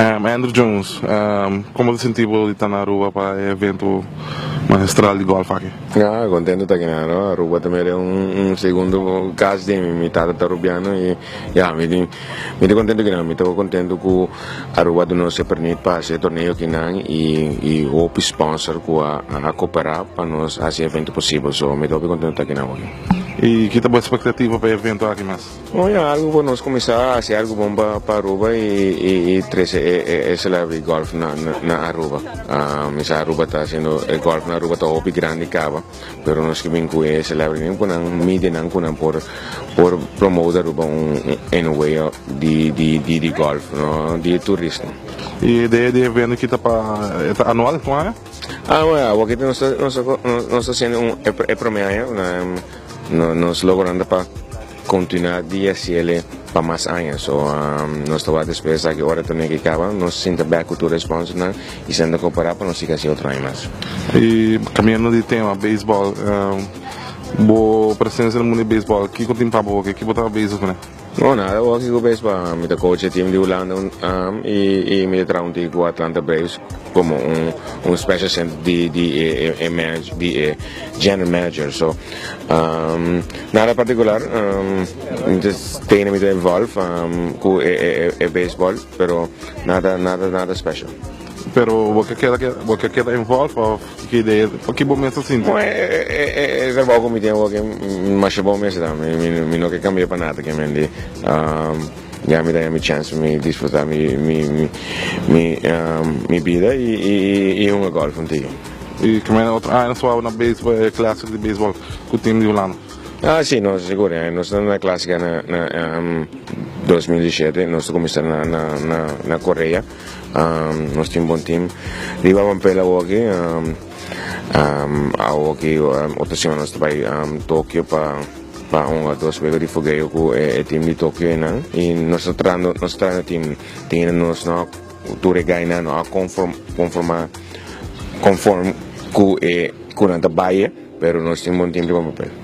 Andrew Jones, como te sentiu de estar na Aruba para o evento magistral de golfe aqui? Contento estar aqui na Aruba. Aruba também é segundo caso de mim, estava rubiano e me contento que não, me estou contento que a Aruba não se permite para fazer torneio aqui não e o sponsor que a cooperar para nós fazer evento possível, so me estou contento aqui na Aruba. E que boa expectativa para o evento aqui mais? Algo para nós começar a fazer algo bom para Aruba e celebrar golf na Aruba. A Aruba está fazendo golf na Aruba está muito grande cava, mas nós que vem com esse celebrar com a mídia não por promover Aruba way de golf, no, de turismo. E a ideia do evento que está para anual, como é? O que nós estamos fazendo é prometer, nós logrando para continuar de fazer para mais anos. So, nós estamos depois que hora também que acaba, nós sentimos bem a cultura responsável e sendo comparar para nós ficar assim outra mais. E caminhando de tema, beisebol, boa presença no mundo de beisebol, que tem para boa, que botar beisebol, né? Não, nada, eu aqui com o beisebol, me coach time de Holanda e me trago com o Atlanta Braves como special center de general manager, so nada particular, tenho me envolve com o beisebol, pero nada special. Pero você quer envolve ou que ideia, que momento assim? É trabalho como tem que mas é bom mesmo, me não quer cambiar para nada, que me já me dá a chance de desfrutar minha vida e golfe contigo. E como é outra só na beisebol, clássico de beisebol com o time de Holanda? Sim, nós seguro, nós estamos na clássica na 2017, nós começamos na Coreia, nós temos bom time, vamos pela aqui, outra semana nós vamos Tóquio para dois jogos de fogueio com o time de Tóquio e nós estamos tratando time, nós não tudo ganha não conforme com a Bahia, pero nós temos bom time de papel.